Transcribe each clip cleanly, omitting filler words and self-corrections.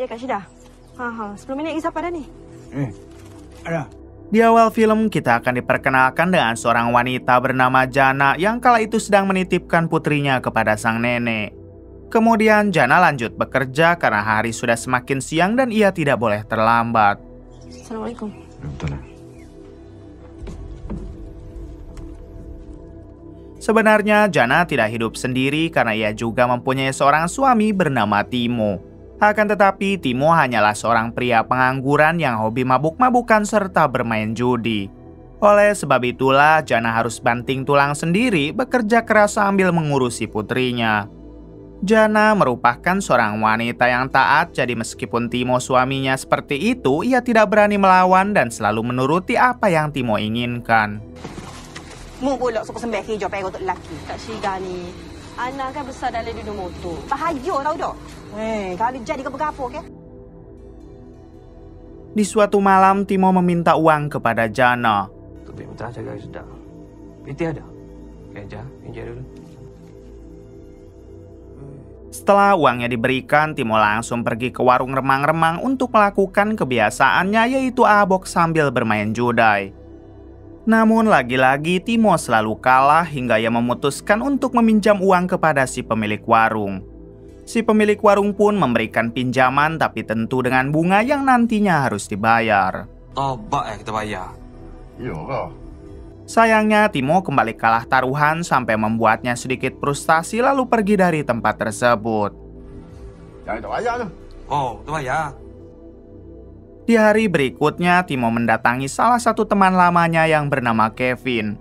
ya Kak Syida? 10 minit lagi sampai dah ni. Ada. Di awal film, kita akan diperkenalkan dengan seorang wanita bernama Jana yang kala itu sedang menitipkan putrinya kepada sang nenek. Kemudian Jana lanjut bekerja karena hari sudah semakin siang dan ia tidak boleh terlambat. Assalamualaikum. Betul lah. Sebenarnya Jana tidak hidup sendiri karena ia juga mempunyai seorang suami bernama Timo. Akan tetapi Timo hanyalah seorang pria pengangguran yang hobi mabuk-mabukan serta bermain judi. Oleh sebab itulah Jana harus banting tulang sendiri bekerja keras sambil mengurusi putrinya. Jana merupakan seorang wanita yang taat, jadi meskipun Timo suaminya seperti itu, ia tidak berani melawan dan selalu menuruti apa yang Timo inginkan. Mu pula suka sembah kerja perang untuk lelaki. Kak Syida ni, anak kan besar dalam dunia motor. Bahaya tau dah. Kalau jadi apa-apa ke? Di suatu malam, Timo meminta uang kepada Jana. Tapi minta jaga sedang. Piti ada? Kerja, pinjam dulu. Setelah uangnya diberikan, Timo langsung pergi ke warung remang-remang untuk melakukan kebiasaannya, yaitu abok sambil bermain judai. Namun lagi-lagi Timo selalu kalah hingga ia memutuskan untuk meminjam uang kepada si pemilik warung. Si pemilik warung pun memberikan pinjaman tapi tentu dengan bunga yang nantinya harus dibayar. Tobat kita bayar. Iyalah. Sayangnya Timo kembali kalah taruhan sampai membuatnya sedikit frustasi lalu pergi dari tempat tersebut. Yang tak bayar tu. Oh, tu bayar. Di hari berikutnya, Timo mendatangi salah satu teman lamanya yang bernama Kevin.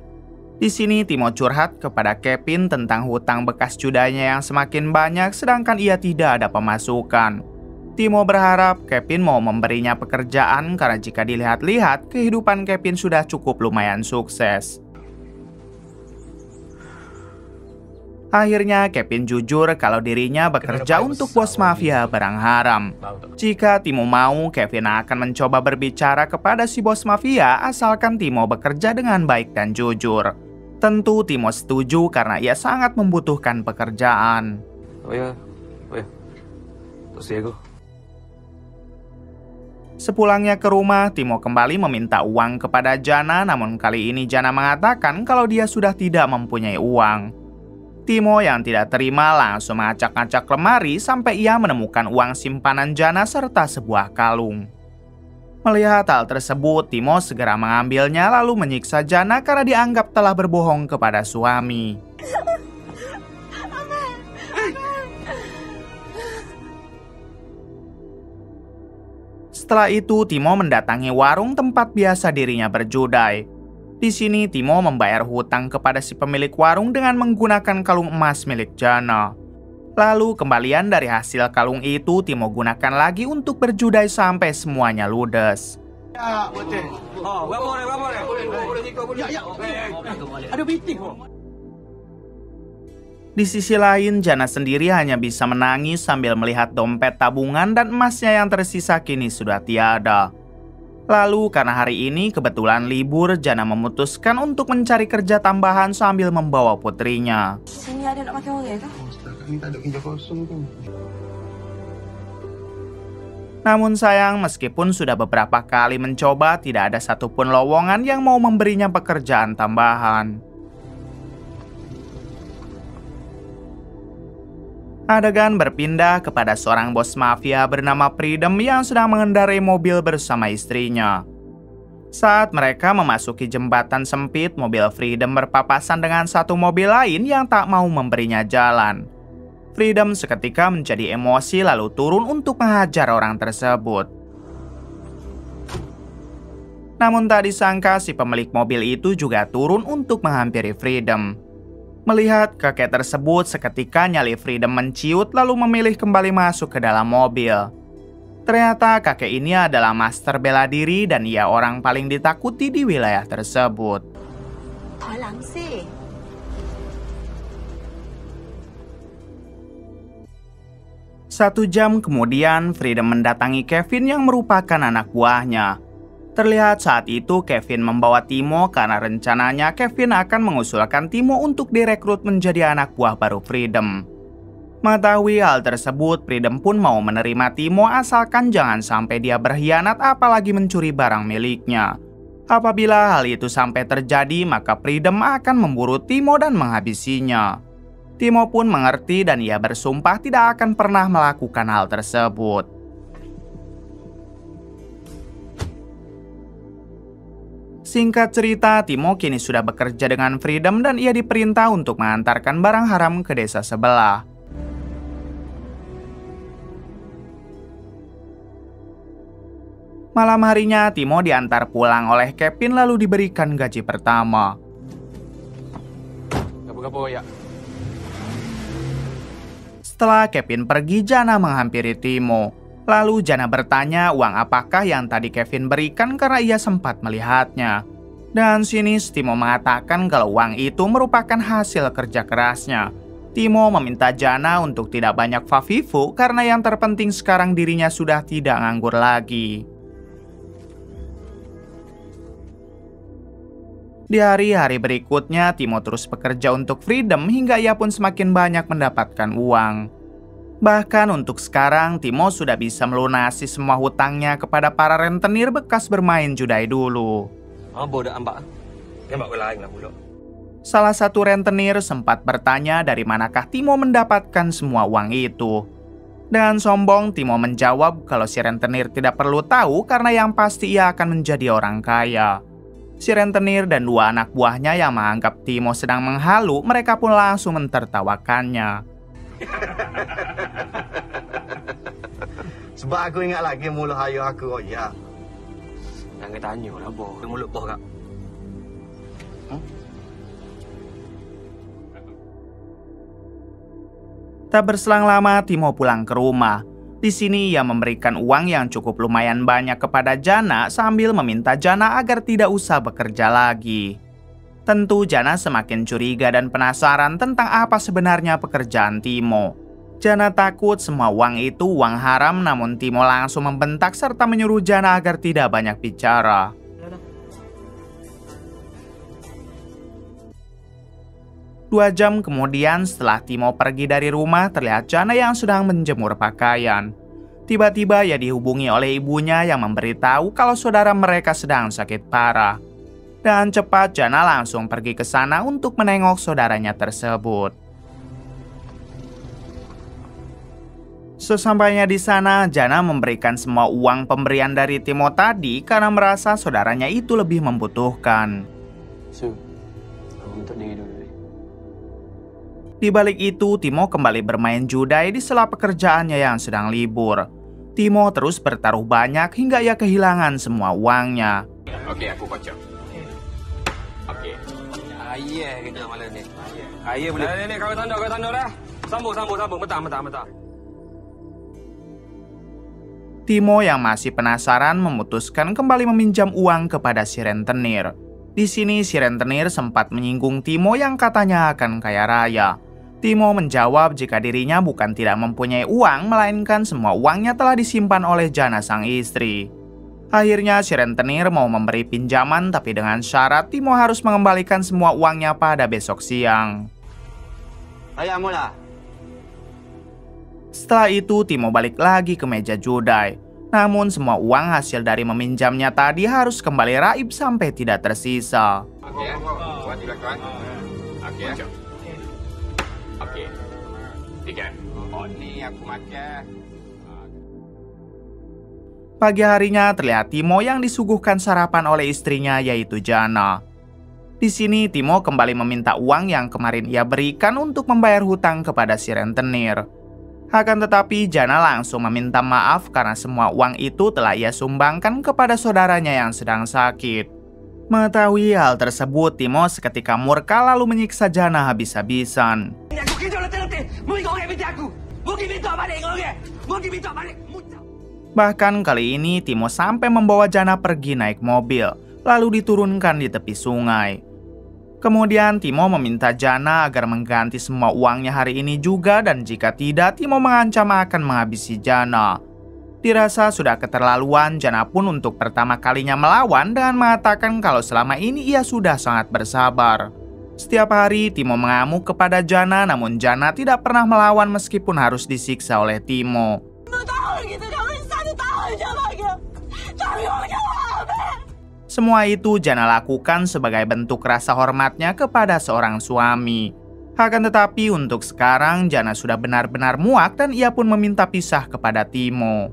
Di sini Timo curhat kepada Kevin tentang hutang bekas judainya yang semakin banyak sedangkan ia tidak ada pemasukan. Timo berharap Kevin mau memberinya pekerjaan karena jika dilihat-lihat, kehidupan Kevin sudah cukup lumayan sukses. Akhirnya Kevin jujur kalau dirinya bekerja untuk bos mafia barang haram. Jika Timo mau, Kevin akan mencoba berbicara kepada si bos mafia asalkan Timo bekerja dengan baik dan jujur. Tentu Timo setuju karena ia sangat membutuhkan pekerjaan. Oh ya. Tak saya aku. Sepulangnya ke rumah, Timo kembali meminta uang kepada Jana, namun kali ini Jana mengatakan kalau dia sudah tidak mempunyai uang. Timo yang tidak terima langsung mengacak-acak lemari sampai ia menemukan uang simpanan Jana serta sebuah kalung. Melihat hal tersebut, Timo segera mengambilnya lalu menyiksa Jana karena dianggap telah berbohong kepada suami. Setelah itu, Timo mendatangi warung tempat biasa dirinya berjudai. Di sini Timo membayar hutang kepada si pemilik warung dengan menggunakan kalung emas milik Jana. Lalu kembalian dari hasil kalung itu Timo gunakan lagi untuk berjudai sampai semuanya ludes. Ya, betul. Oh, berapa boleh? Ada meeting kok. Di sisi lain, Jana sendiri hanya bisa menangis sambil melihat dompet tabungan dan emasnya yang tersisa kini sudah tiada. Lalu karena hari ini kebetulan libur, Jana memutuskan untuk mencari kerja tambahan sambil membawa putrinya. Sini ada nak makan orang tu? Setakat ni tak ada kerja kosong tu. Namun sayang, meskipun sudah beberapa kali mencoba, tidak ada satupun lowongan yang mau memberinya pekerjaan tambahan. Adegan berpindah kepada seorang bos mafia bernama Freedom yang sedang mengendarai mobil bersama istrinya. Saat mereka memasuki jembatan sempit, mobil Freedom berpapasan dengan satu mobil lain yang tak mau memberinya jalan. Freedom seketika menjadi emosi lalu turun untuk menghajar orang tersebut. Namun tak disangka si pemilik mobil itu juga turun untuk menghampiri Freedom. Melihat kakek tersebut, seketika nyali Freedom menciut lalu memilih kembali masuk ke dalam mobil. Ternyata kakek ini adalah master bela diri dan ia orang paling ditakuti di wilayah tersebut. Tolong sih. Satu jam kemudian, Freedom mendatangi Kevin yang merupakan anak buahnya. Terlihat saat itu Kevin membawa Timo karena rencananya Kevin akan mengusulkan Timo untuk direkrut menjadi anak buah baru Freedom. Mengetahui hal tersebut, Freedom pun mau menerima Timo asalkan jangan sampai dia berkhianat apalagi mencuri barang miliknya. Apabila hal itu sampai terjadi, maka Freedom akan memburu Timo dan menghabisinya. Timo pun mengerti dan ia bersumpah tidak akan pernah melakukan hal tersebut. Singkat cerita, Timo kini sudah bekerja dengan Freedom dan ia diperintah untuk mengantarkan barang haram ke desa sebelah. Malam harinya, Timo diantar pulang oleh Kevin lalu diberikan gaji pertama. Gapo-gapo ya? Setelah Kevin pergi, Jana menghampiri Timo. Lalu Jana bertanya uang apakah yang tadi Kevin berikan karena ia sempat melihatnya. Dan sinis Timo mengatakan kalau uang itu merupakan hasil kerja kerasnya. Timo meminta Jana untuk tidak banyak fafifu karena yang terpenting sekarang dirinya sudah tidak nganggur lagi. Di hari-hari berikutnya, Timo terus bekerja untuk Freedom hingga ia pun semakin banyak mendapatkan uang. Bahkan untuk sekarang, Timo sudah bisa melunasi semua hutangnya kepada para rentenir bekas bermain judai dulu. Bodoh ambak. Tembak lain lah bodoh. Salah satu rentenir sempat bertanya dari manakah Timo mendapatkan semua uang itu. Dengan sombong, Timo menjawab kalau si rentenir tidak perlu tahu karena yang pasti ia akan menjadi orang kaya. Si rentenir dan dua anak buahnya yang menganggap Timo sedang menghalu, mereka pun langsung mentertawakannya. Sebab aku ingat lagi mula hayu aku, oh ya. Jangan tanya lah, boh. Mulut boh kak. Tak berselang lama, Timo pulang ke rumah. Di sini ia memberikan uang yang cukup lumayan banyak kepada Jana sambil meminta Jana agar tidak usah bekerja lagi. Tentu Jana semakin curiga dan penasaran tentang apa sebenarnya pekerjaan Timo. Jana takut semua uang itu uang haram, namun Timo langsung membentak serta menyuruh Jana agar tidak banyak bicara. Dua jam kemudian setelah Timo pergi dari rumah, terlihat Jana yang sedang menjemur pakaian. Tiba-tiba ia dihubungi oleh ibunya yang memberitahu kalau saudara mereka sedang sakit parah. Dan cepat Jana langsung pergi ke sana untuk menengok saudaranya tersebut. Sesampainya di sana, Jana memberikan semua uang pemberian dari Timo tadi karena merasa saudaranya itu lebih membutuhkan. Untuk diri dulu. Di balik itu, Timo kembali bermain judai di sela pekerjaannya yang sedang libur. Timo terus bertaruh banyak hingga ia kehilangan semua uangnya. Okey, aku kocok. Okey. Ayah kita malam ni. Ayah boleh. Ni kau tanda dah. Sambung. Mentah. Timo yang masih penasaran memutuskan kembali meminjam uang kepada si rentenir. Di sini si rentenir sempat menyinggung Timo yang katanya akan kaya raya. Timo menjawab jika dirinya bukan tidak mempunyai uang, melainkan semua uangnya telah disimpan oleh Jana sang istri. Akhirnya si rentenir mau memberi pinjaman, tapi dengan syarat Timo harus mengembalikan semua uangnya pada besok siang. Ayah mula. Setelah itu Timo balik lagi ke meja judai. Namun semua uang hasil dari meminjamnya tadi harus kembali raib sampai tidak tersisa. Okey, buat di belakang. Okey. Okey. 3. Oh, ni aku makan. Pagi harinya terlihat Timo yang disuguhkan sarapan oleh istrinya yaitu Jana. Di sini Timo kembali meminta uang yang kemarin ia berikan untuk membayar hutang kepada si rentenir. Akan tetapi Jana langsung meminta maaf karena semua uang itu telah ia sumbangkan kepada saudaranya yang sedang sakit. Mengetahui hal tersebut, Timo seketika murka lalu menyiksa Jana habis-habisan. Bahkan kali ini Timo sampai membawa Jana pergi naik mobil, lalu diturunkan di tepi sungai. Kemudian Timo meminta Jana agar mengganti semua uangnya hari ini juga, dan jika tidak Timo mengancam akan menghabisi Jana. Dirasa sudah keterlaluan, Jana pun untuk pertama kalinya melawan dengan mengatakan kalau selama ini ia sudah sangat bersabar. Setiap hari Timo mengamuk kepada Jana, namun Jana tidak pernah melawan meskipun harus disiksa oleh Timo. Semua itu Jana lakukan sebagai bentuk rasa hormatnya kepada seorang suami. Akan tetapi untuk sekarang Jana sudah benar-benar muak dan ia pun meminta pisah kepada Timo.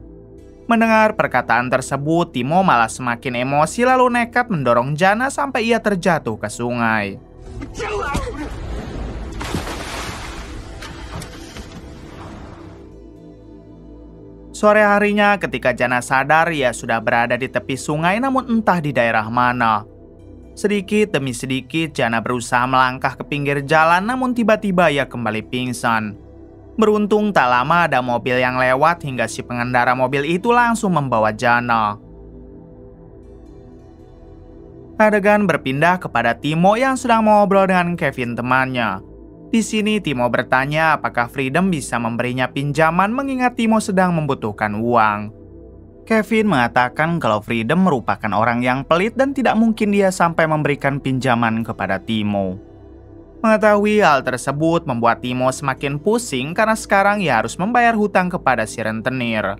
Mendengar perkataan tersebut, Timo malah semakin emosi lalu nekat mendorong Jana sampai ia terjatuh ke sungai. Sore harinya ketika Jana sadar ia sudah berada di tepi sungai namun entah di daerah mana. Sedikit demi sedikit Jana berusaha melangkah ke pinggir jalan namun tiba-tiba ia kembali pingsan. Beruntung tak lama ada mobil yang lewat hingga si pengendara mobil itu langsung membawa Jana. Adegan berpindah kepada Timo yang sedang mengobrol dengan Kevin temannya. Di sini Timo bertanya apakah Freedom bisa memberinya pinjaman mengingat Timo sedang membutuhkan uang. Kevin mengatakan kalau Freedom merupakan orang yang pelit dan tidak mungkin dia sampai memberikan pinjaman kepada Timo. Mengetahui hal tersebut membuat Timo semakin pusing karena sekarang ia harus membayar hutang kepada si rentenir.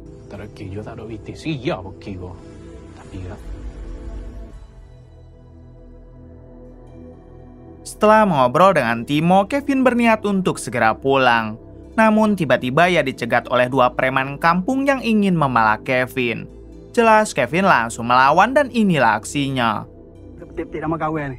Setelah mengobrol dengan Timo, Kevin berniat untuk segera pulang. Namun tiba-tiba ia dicegat oleh dua preman kampung yang ingin memalak Kevin. Jelas Kevin langsung melawan dan inilah aksinya. Tip-tip nama kawan ni.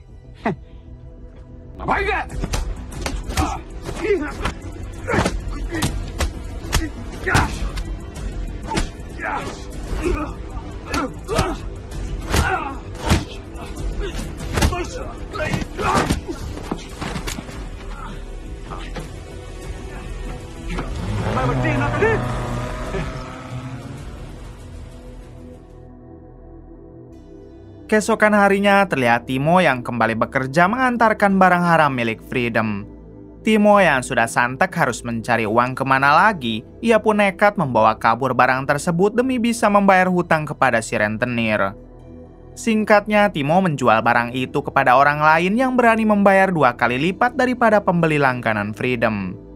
Keesokan harinya terlihat Timo yang kembali bekerja mengantarkan barang haram milik Freedom. Timo yang sudah santak harus mencari uang kemana lagi, ia pun nekat membawa kabur barang tersebut demi bisa membayar hutang kepada si rentenir. Singkatnya, Timo menjual barang itu kepada orang lain yang berani membayar 2 kali lipat daripada pembeli langganan Freedom.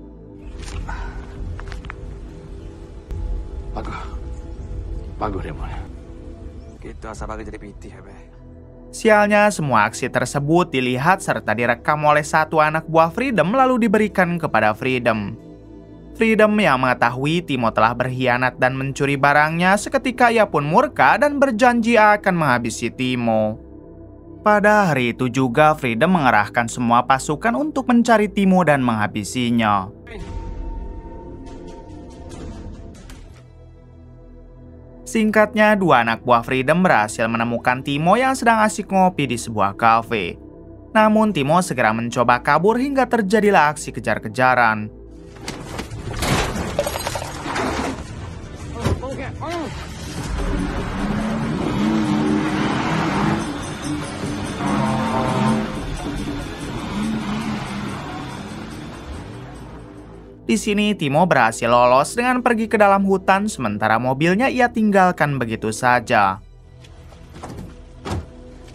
Bagus dia mana. Kita asal bagi jadi pitih ya, Be. Sialnya, semua aksi tersebut dilihat serta direkam oleh satu anak buah Freedom lalu diberikan kepada Freedom. Freedom yang mengetahui Timo telah berkhianat dan mencuri barangnya, seketika ia pun murka dan berjanji akan menghabisi Timo. Pada hari itu juga Freedom mengerahkan semua pasukan untuk mencari Timo dan menghabisinya. Singkatnya, dua anak buah Freedom berhasil menemukan Timo yang sedang asik ngopi di sebuah kafe. Namun Timo segera mencoba kabur hingga terjadilah aksi kejar-kejaran. Di sini Timo berhasil lolos dengan pergi ke dalam hutan, sementara mobilnya ia tinggalkan begitu saja.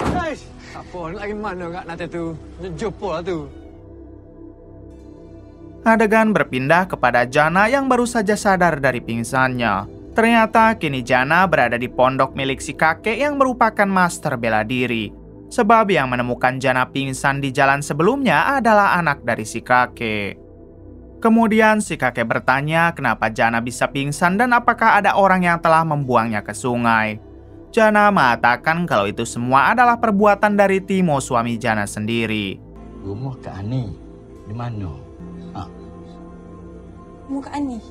Guys, apa lagi mana kat nanti tu? Jumpa tu. Adegan berpindah kepada Jana yang baru saja sadar dari pingsannya. Ternyata kini Jana berada di pondok milik si kakek yang merupakan master bela diri. Sebab yang menemukan Jana pingsan di jalan sebelumnya adalah anak dari si kakek. Kemudian si kakek bertanya kenapa Jana bisa pingsan dan apakah ada orang yang telah membuangnya ke sungai. Jana mengatakan kalau itu semua adalah perbuatan dari Timo, suami Jana sendiri. Rumah Kak Ani, di mana? Rumah Kak Ani?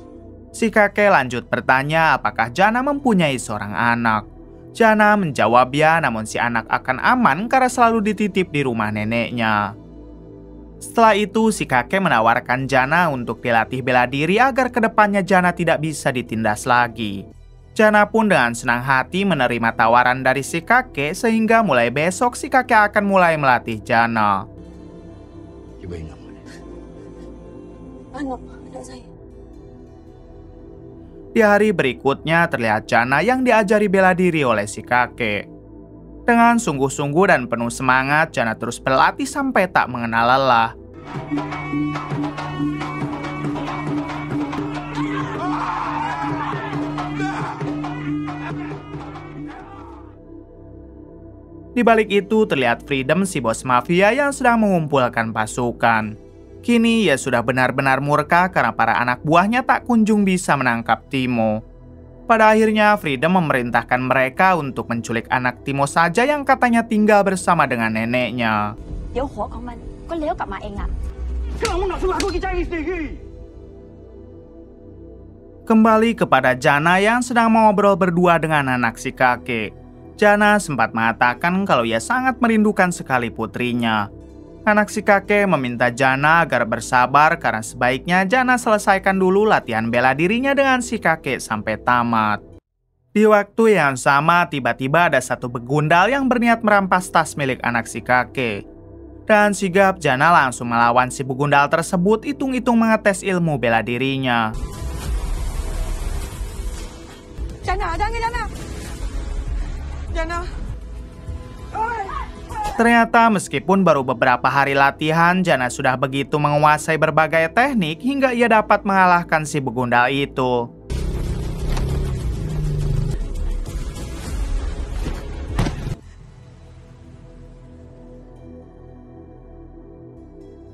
Si kakek lanjut bertanya apakah Jana mempunyai seorang anak. Jana menjawab ya, namun si anak akan aman karena selalu dititip di rumah neneknya. Setelah itu, si kakek menawarkan Jana untuk dilatih bela diri agar kedepannya Jana tidak bisa ditindas lagi. Jana pun dengan senang hati menerima tawaran dari si kakek sehingga mulai besok si kakek akan mulai melatih Jana. Cuba ingat. Anak saya. Di hari berikutnya terlihat Jana yang diajari bela diri oleh si kakek. Dengan sungguh-sungguh dan penuh semangat, Jana terus berlatih sampai tak mengenal lelah. Di balik itu terlihat Freedom, si bos mafia yang sedang mengumpulkan pasukan. Kini ia sudah benar-benar murka karena para anak buahnya tak kunjung bisa menangkap Timo. Pada akhirnya Freedom memerintahkan mereka untuk menculik anak Timo saja yang katanya tinggal bersama dengan neneknya. Kembali kepada Jana yang sedang mengobrol berdua dengan anak si kakek. Jana sempat mengatakan kalau ia sangat merindukan sekali putrinya. Anak si kakek meminta Jana agar bersabar karena sebaiknya Jana selesaikan dulu latihan bela dirinya dengan si kakek sampai tamat. Di waktu yang sama, tiba-tiba ada satu begundal yang berniat merampas tas milik anak si kakek. Dan sigap Jana langsung melawan si begundal tersebut, hitung-hitung mengetes ilmu bela dirinya. Jana, Jana. Ternyata meskipun baru beberapa hari latihan, Jana sudah begitu menguasai berbagai teknik hingga ia dapat mengalahkan si begundal itu.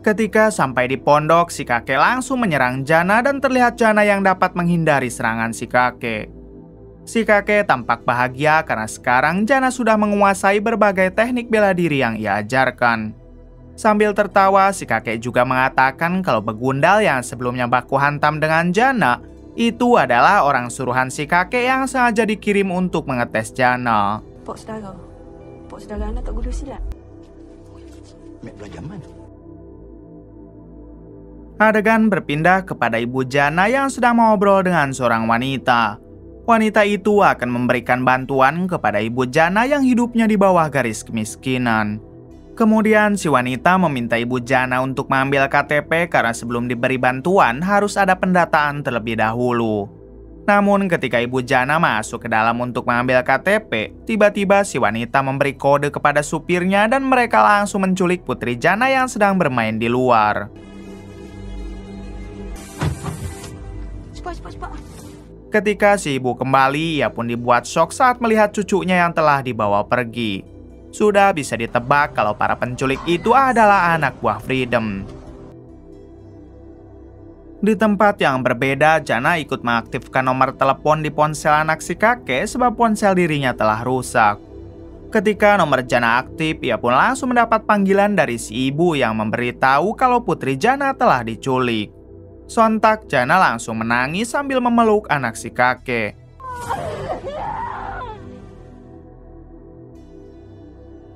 Ketika sampai di pondok, si kakek langsung menyerang Jana dan terlihat Jana yang dapat menghindari serangan si kakek. Si kakek tampak bahagia karena sekarang Jana sudah menguasai berbagai teknik bela diri yang ia ajarkan. Sambil tertawa, si kakek juga mengatakan kalau begundal yang sebelumnya baku hantam dengan Jana itu adalah orang suruhan si kakek yang sengaja dikirim untuk mengetes Jana. Pok saudara anak tak guru silat. Mek belajar mana? Adegan berpindah kepada ibu Jana yang sedang mengobrol dengan seorang wanita. Wanita itu akan memberikan bantuan kepada ibu Jana yang hidupnya di bawah garis kemiskinan. Kemudian si wanita meminta ibu Jana untuk mengambil KTP karena sebelum diberi bantuan harus ada pendataan terlebih dahulu. Namun ketika ibu Jana masuk ke dalam untuk mengambil KTP, tiba-tiba si wanita memberi kode kepada supirnya dan mereka langsung menculik putri Jana yang sedang bermain di luar. Cepat. Ketika si ibu kembali, ia pun dibuat shock saat melihat cucunya yang telah dibawa pergi. Sudah bisa ditebak kalau para penculik itu adalah anak buah Freedom. Di tempat yang berbeda, Jana ikut mengaktifkan nomor telepon di ponsel anak si kakek sebab ponsel dirinya telah rusak. Ketika nomor Jana aktif, ia pun langsung mendapat panggilan dari si ibu yang memberitahu kalau putri Jana telah diculik. Sontak Jana langsung menangis sambil memeluk anak si kakek.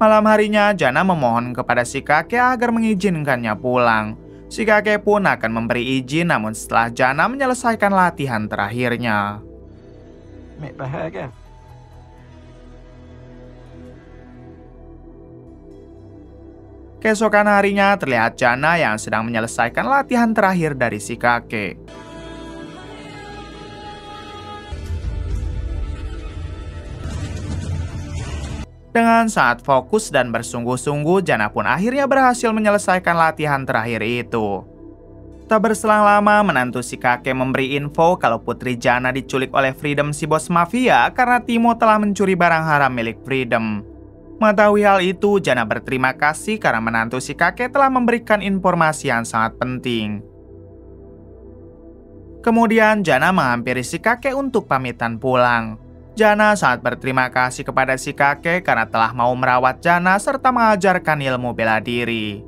Malam harinya Jana memohon kepada si kakek agar mengizinkannya pulang. Si kakek pun akan memberi izin namun setelah Jana menyelesaikan latihan terakhirnya. Mek bahagia. Keesokan harinya terlihat Jana yang sedang menyelesaikan latihan terakhir dari si kakek. Dengan sangat fokus dan bersungguh-sungguh, Jana pun akhirnya berhasil menyelesaikan latihan terakhir itu. Tak berselang lama, menantu si kakek memberi info kalau putri Jana diculik oleh Freedom, si bos mafia, karena Timo telah mencuri barang haram milik Freedom. Mengetahui hal itu, Jana berterima kasih karena menantu si kakek telah memberikan informasi yang sangat penting. Kemudian Jana menghampiri si kakek untuk pamitan pulang. Jana sangat berterima kasih kepada si kakek karena telah mau merawat Jana serta mengajarkan ilmu bela diri.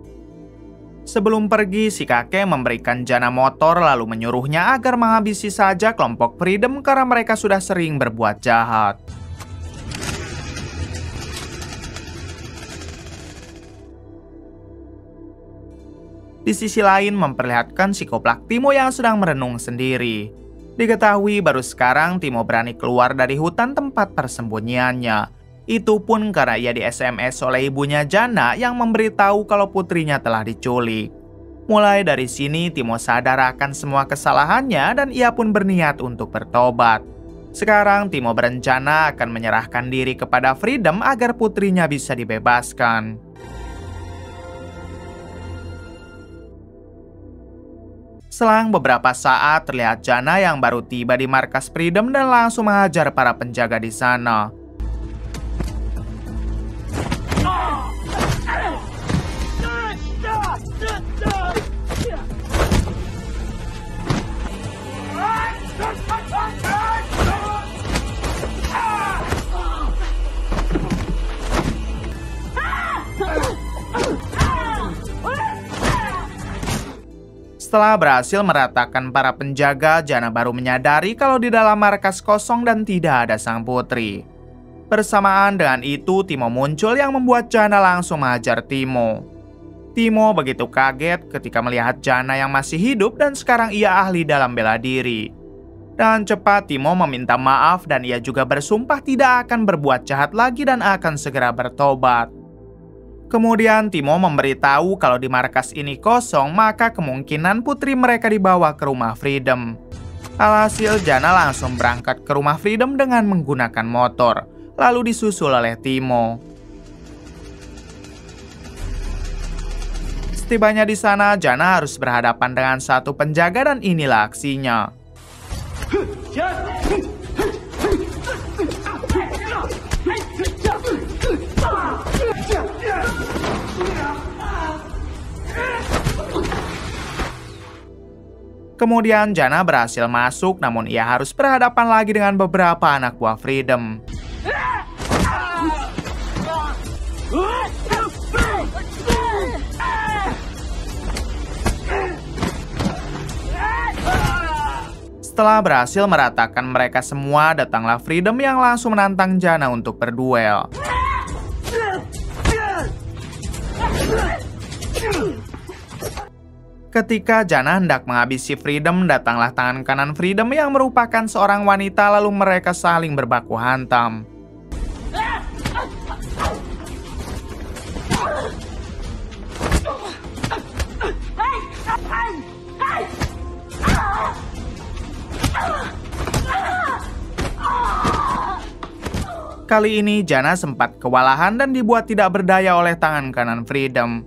Sebelum pergi, si kakek memberikan Jana motor lalu menyuruhnya agar menghabisi saja kelompok Freedom karena mereka sudah sering berbuat jahat. Di sisi lain memperlihatkan psikopat Timo yang sedang merenung sendiri. Diketahui baru sekarang Timo berani keluar dari hutan tempat persembunyiannya. Itu pun karena ia di SMS oleh ibunya Jana yang memberitahu kalau putrinya telah diculik. Mulai dari sini Timo sadar akan semua kesalahannya dan ia pun berniat untuk bertobat. Sekarang Timo berencana akan menyerahkan diri kepada Freedom agar putrinya bisa dibebaskan. Selang beberapa saat, terlihat Jana yang baru tiba di markas Freedom dan langsung menghajar para penjaga di sana. Setelah berhasil meratakan para penjaga, Jana baru menyadari kalau di dalam markas kosong dan tidak ada sang putri. Bersamaan dengan itu, Timo muncul yang membuat Jana langsung menghajar Timo. Timo begitu kaget ketika melihat Jana yang masih hidup dan sekarang ia ahli dalam bela diri. Dan cepat Timo meminta maaf dan ia juga bersumpah tidak akan berbuat jahat lagi dan akan segera bertobat. Kemudian Timo memberitahu kalau di markas ini kosong, maka kemungkinan putri mereka dibawa ke rumah Freedom. Alhasil Jana langsung berangkat ke rumah Freedom dengan menggunakan motor, lalu disusul oleh Timo. Setibanya di sana, Jana harus berhadapan dengan satu penjaga dan inilah aksinya. Kemudian Jana berhasil masuk, namun ia harus berhadapan lagi dengan beberapa anak buah Freedom. Setelah berhasil meratakan mereka semua, datanglah Freedom yang langsung menantang Jana untuk berduel. Ketika Jana hendak menghabisi Freedom, datanglah tangan kanan Freedom yang merupakan seorang wanita, lalu mereka saling berbaku hantam. Kali ini Jana sempat kewalahan dan dibuat tidak berdaya oleh tangan kanan Freedom.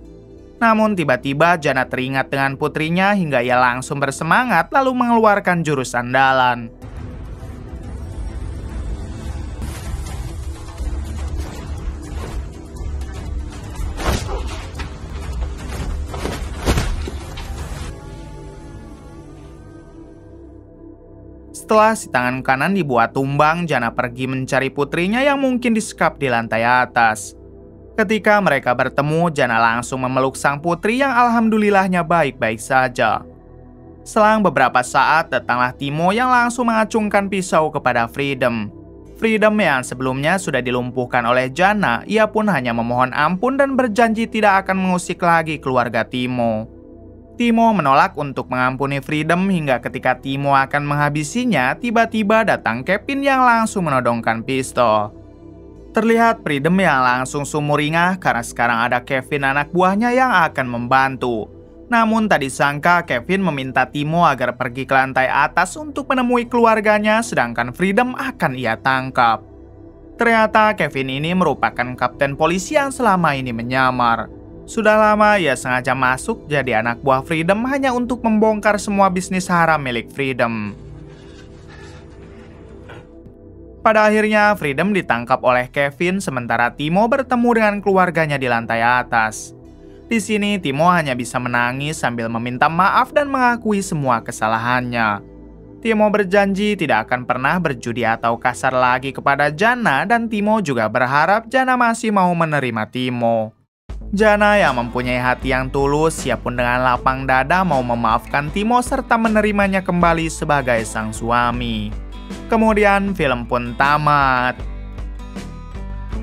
Namun tiba-tiba Jana teringat dengan putrinya hingga ia langsung bersemangat lalu mengeluarkan jurus andalan. Setelah si tangan kanan dibuat tumbang, Jana pergi mencari putrinya yang mungkin disekap di lantai atas. Ketika mereka bertemu, Jana langsung memeluk sang putri yang alhamdulillahnya baik-baik saja. Selang beberapa saat, datanglah Timo yang langsung mengacungkan pisau kepada Freedom. Freedom yang sebelumnya sudah dilumpuhkan oleh Jana, ia pun hanya memohon ampun dan berjanji tidak akan mengusik lagi keluarga Timo. Timo menolak untuk mengampuni Freedom hingga ketika Timo akan menghabisinya, tiba-tiba datang Kevin yang langsung menodongkan pistol. Terlihat Freedom yang langsung sumringah karena sekarang ada Kevin anak buahnya yang akan membantu. Namun tak disangka Kevin meminta Timo agar pergi ke lantai atas untuk menemui keluarganya, sedangkan Freedom akan ia tangkap. Ternyata Kevin ini merupakan kapten polisi yang selama ini menyamar. Sudah lama ia sengaja masuk jadi anak buah Freedom hanya untuk membongkar semua bisnis haram milik Freedom. Pada akhirnya Freedom ditangkap oleh Kevin sementara Timo bertemu dengan keluarganya di lantai atas. Di sini Timo hanya bisa menangis sambil meminta maaf dan mengakui semua kesalahannya. Timo berjanji tidak akan pernah berjudi atau kasar lagi kepada Jana dan Timo juga berharap Jana masih mau menerima Timo. Jana yang mempunyai hati yang tulus, ia pun dengan lapang dada mau memaafkan Timo serta menerimanya kembali sebagai sang suami. Kemudian film pun tamat.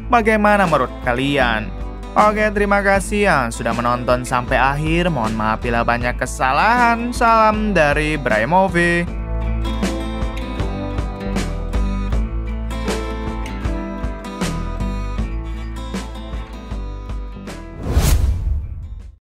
Bagaimana menurut kalian? Oke, terima kasih yang sudah menonton sampai akhir. Mohon maaf bila banyak kesalahan. Salam dari Bray Movie.